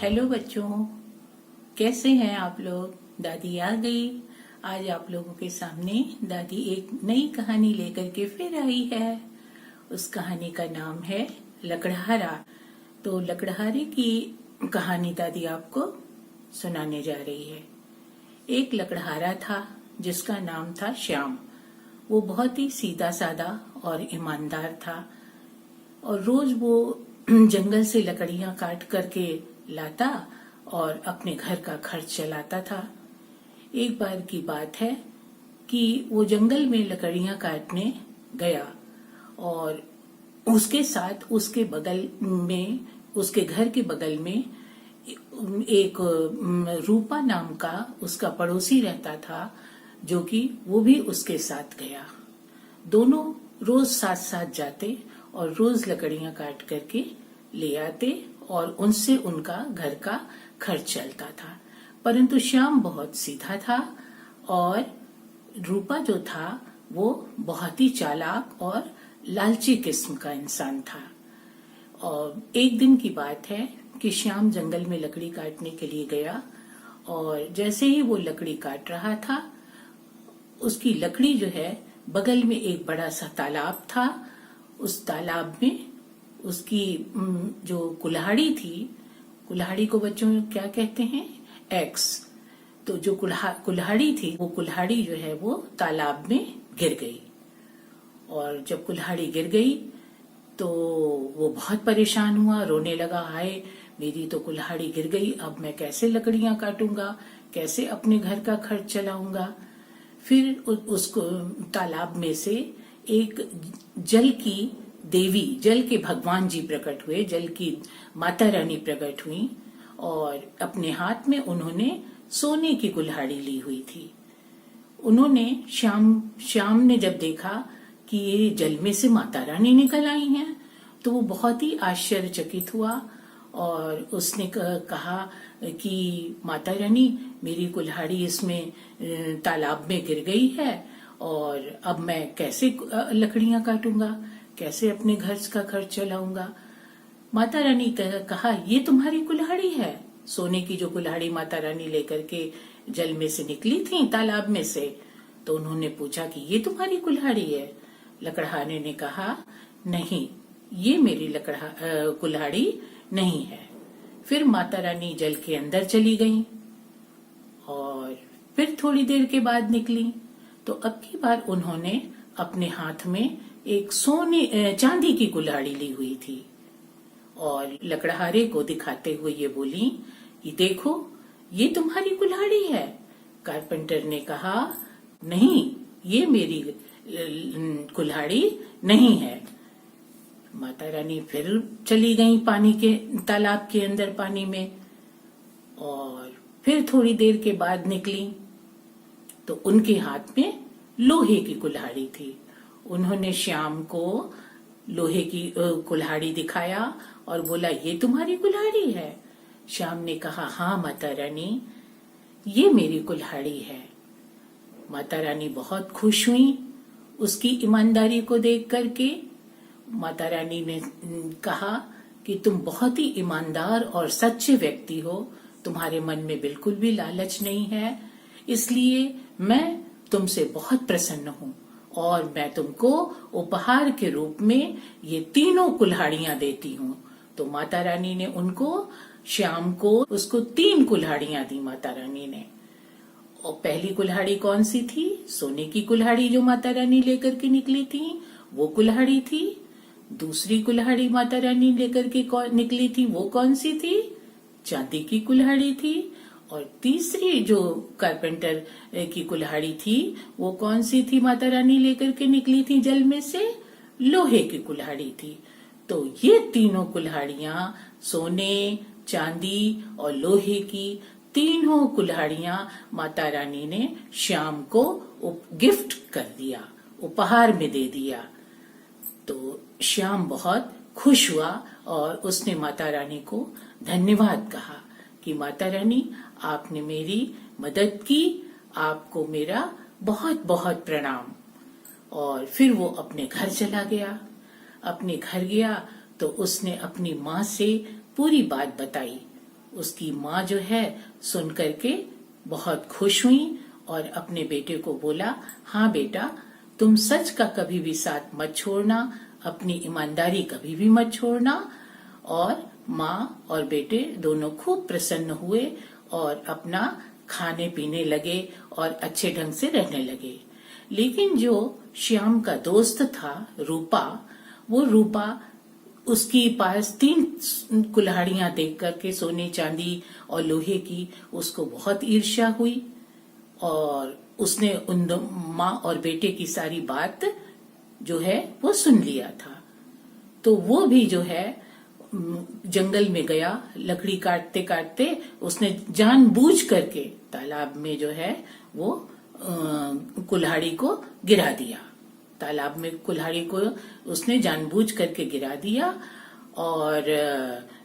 Hello बच्चों, कैसे हैं आप लोग। दादी आ गई। आज आप लोगों के सामने दादी एक नई कहानी लेकर के फिर आई है। उस कहानी का नाम है लकड़हारा। तो लकड़हारे की कहानी दादी आपको सुनाने जा रही है। एक लकड़हारा था जिसका नाम था श्याम। वो बहुत ही सीधा साधा और ईमानदार था और रोज वो जंगल से लकड़ियां काट करके लाता और अपने घर का खर्च चलाता था। एक बार की बात है कि वो जंगल में लकड़ियां काटने गया और उसके साथ उसके बगल में, उसके घर के बगल में एक रूपा नाम का उसका पड़ोसी रहता था, जो कि वो भी उसके साथ गया। दोनों रोज साथ साथ जाते और रोज लकड़ियां काट करके ले आते और उनसे उनका घर का खर्च चलता था। परंतु श्याम बहुत सीधा था और रूपा जो था वो बहुत ही चालाक और लालची किस्म का इंसान था। और एक दिन की बात है कि श्याम जंगल में लकड़ी काटने के लिए गया और जैसे ही वो लकड़ी काट रहा था, उसकी लकड़ी जो है, बगल में एक बड़ा सा तालाब था। उस तालाब में उसकी जो कुल्हाड़ी थी, कुल्हाड़ी को बच्चों क्या कहते हैं, एक्स। तो जो कुल्हाड़ी थी, वो कुल्हाड़ी जो है वो तालाब में गिर गई। और जब कुल्हाड़ी गिर गई तो वो बहुत परेशान हुआ, रोने लगा, हाय मेरी तो कुल्हाड़ी गिर गई, अब मैं कैसे लकड़ियां काटूंगा, कैसे अपने घर का खर्च चलाऊंगा। फिर उसको तालाब में से एक जल की देवी, जल के भगवान जी प्रकट हुए, जल की माता रानी प्रकट हुई और अपने हाथ में उन्होंने सोने की कुल्हाड़ी ली हुई थी। उन्होंने श्याम ने जब देखा कि ये जल में से माता रानी निकल आई हैं, तो वो बहुत ही आश्चर्यचकित हुआ और उसने कहा कि माता रानी, मेरी कुल्हाड़ी इसमें तालाब में गिर गई है और अब मैं कैसे लकड़ियां काटूंगा, कैसे अपने घर का खर्च चलाऊंगा। माता रानी कहा, ये तुम्हारी कुल्हाड़ी है? सोने की जो कुल्हाड़ी माता रानी लेकर के जल में से निकली थी, तालाब में से। तो उन्होंने पूछा कि ये तुम्हारी कुल्हाड़ी है? लकड़हारे ने कहा, नहीं, ये मेरी कुल्हाड़ी नहीं है। फिर माता रानी जल के अंदर चली गईं और फिर थोड़ी देर के बाद निकली। तो अब की बार उन्होंने अपने हाथ में एक चांदी की कुल्हाड़ी ली हुई थी और लकड़हारे को दिखाते हुए ये बोली कि देखो, ये तुम्हारी कुल्हाड़ी है। कारपेंटर ने कहा, नहीं, ये मेरी कुल्हाड़ी नहीं है। माता रानी फिर चली गई पानी के, तालाब के अंदर पानी में, और फिर थोड़ी देर के बाद निकली तो उनके हाथ में लोहे की कुल्हाड़ी थी। उन्होंने श्याम को लोहे की कुल्हाड़ी दिखाया और बोला, ये तुम्हारी कुल्हाड़ी है? श्याम ने कहा, हाँ माता रानी, ये मेरी कुल्हाड़ी है। माता रानी बहुत खुश हुई उसकी ईमानदारी को देख करके। माता रानी ने कहा कि तुम बहुत ही ईमानदार और सच्चे व्यक्ति हो, तुम्हारे मन में बिल्कुल भी लालच नहीं है, इसलिए मैं तुमसे बहुत प्रसन्न हूँ और मैं तुमको उपहार के रूप में ये तीनों कुल्हाड़ियां देती हूँ। तो माता रानी ने श्याम को उसको 3 कुल्हाड़ियां दी माता रानी ने। और पहली कुल्हाड़ी कौन सी थी? सोने की कुल्हाड़ी जो माता रानी लेकर के निकली थी, वो कुल्हाड़ी थी। दूसरी कुल्हाड़ी माता रानी लेकर के निकली थी, वो कौन सी थी? चांदी की कुल्हाड़ी थी। और तीसरी जो कारपेंटर की कुल्हाड़ी थी, वो कौन सी थी? माता रानी लेकर के निकली थी जल में से, लोहे की कुल्हाड़ी थी। तो ये तीनों कुल्हाड़ियां, सोने, चांदी और लोहे की तीनों कुल्हाड़ियां माता रानी ने श्याम को गिफ्ट कर दिया, उपहार में दे दिया। तो श्याम बहुत खुश हुआ और उसने माता रानी को धन्यवाद कहा कि माता रानी, आपने मेरी मदद की, आपको मेरा बहुत बहुत प्रणाम। और फिर वो अपने घर चला गया। अपने घर गया तो उसने अपनी माँ से पूरी बात बताई उसकी माँ जो है सुन करके बहुत खुश हुई और अपने बेटे को बोला, हाँ बेटा, तुम सच का कभी भी साथ मत छोड़ना, अपनी ईमानदारी कभी भी मत छोड़ना। और माँ और बेटे दोनों खूब प्रसन्न हुए और अपना खाने पीने लगे और अच्छे ढंग से रहने लगे। लेकिन जो श्याम का दोस्त था रूपा, वो रूपा उसके पास 3 कुल्हाड़ियां देख करके सोने चांदी और लोहे की उसको बहुत ईर्ष्या हुई और उसने उन माँ और बेटे की सारी बात जो है वो सुन लिया था। तो वो भी जो है जंगल में गया, लकड़ी काटते काटते उसने जानबूझ करके तालाब में जो है वो कुल्हाड़ी को गिरा दिया। तालाब में कुल्हाड़ी को उसने जानबूझ करके गिरा दिया और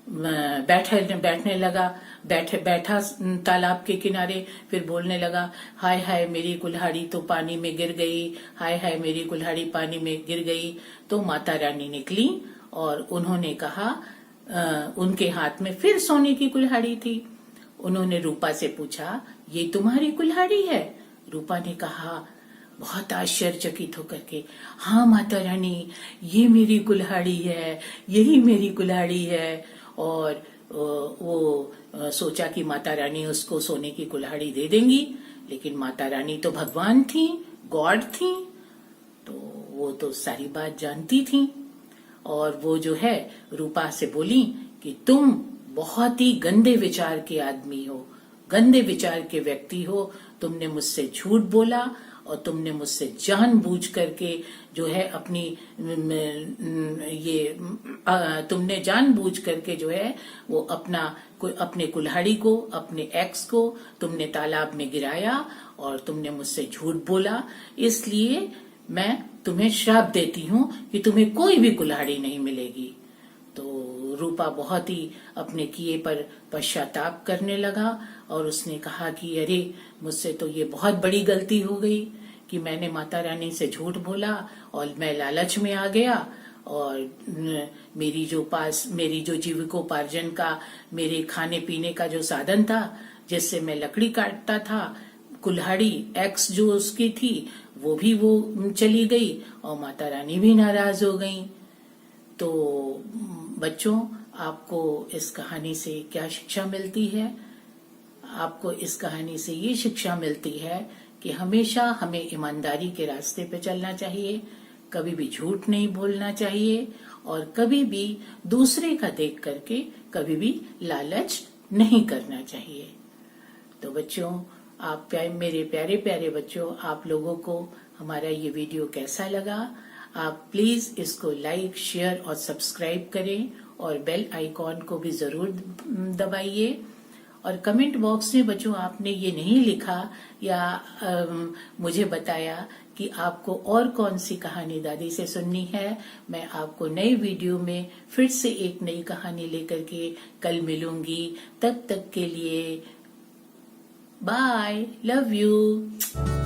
बैठने लगा। बैठा तालाब के किनारे, फिर बोलने लगा, हाय हाय मेरी कुल्हाड़ी तो पानी में गिर गई, हाय हाय मेरी कुल्हाड़ी पानी में गिर गई। तो माता रानी निकली और उन्होंने कहा, उनके हाथ में फिर सोने की कुल्हाड़ी थी। उन्होंने रूपा से पूछा, ये तुम्हारी कुल्हाड़ी है? रूपा ने कहा बहुत आश्चर्यचकित होकर के, हाँ माता रानी, ये मेरी कुल्हाड़ी है, यही मेरी कुल्हाड़ी है। और वो सोचा कि माता रानी उसको सोने की कुल्हाड़ी दे देंगी, लेकिन माता रानी तो भगवान थी, गॉड थी, तो वो तो सारी बात जानती थी। और वो जो है रूपा से बोली कि तुम बहुत ही गंदे विचार के आदमी हो, गंदे विचार के व्यक्ति हो, तुमने मुझसे झूठ बोला और तुमने मुझसे जानबूझ करके जो है अपनी तुमने जानबूझ करके जो है वो अपने कुल्हाड़ी को, अपने एक्स को तुमने तालाब में गिराया और तुमने मुझसे झूठ बोला। इसलिए मैं तुम्हें श्राप देती हूँ कि तुम्हें कोई भी कुल्हाड़ी नहीं मिलेगी। तो रूपा बहुत ही अपने किए पर पश्चाताप करने लगा और उसने कहा कि अरे, मुझसे तो ये बहुत बड़ी गलती हो गई कि मैंने माता रानी से झूठ बोला और मैं लालच में आ गया और मेरी जो जीविकोपार्जन का, मेरे खाने पीने का जो साधन था जिससे मैं लकड़ी काटता था, कुल्हाड़ी एक्स जो उसकी थी वो भी वो चली गई और माता रानी भी नाराज हो गई। तो बच्चों, आपको इस कहानी से क्या शिक्षा मिलती है? आपको इस कहानी से ये शिक्षा मिलती है कि हमेशा हमें ईमानदारी के रास्ते पे चलना चाहिए, कभी भी झूठ नहीं बोलना चाहिए और कभी भी दूसरे का देख करके कभी भी लालच नहीं करना चाहिए। तो बच्चों, मेरे प्यारे प्यारे बच्चों, आप लोगों को हमारा ये वीडियो कैसा लगा? आप प्लीज इसको लाइक, शेयर और सब्सक्राइब करें और बेल आइकॉन को भी जरूर दबाइए। और कमेंट बॉक्स में बच्चों आपने ये नहीं लिखा या मुझे बताया कि आपको और कौन सी कहानी दादी से सुननी है। मैं आपको नए वीडियो में फिर से एक नई कहानी लेकर के कल मिलूंगी। तब तक के लिए बाय, लव यू।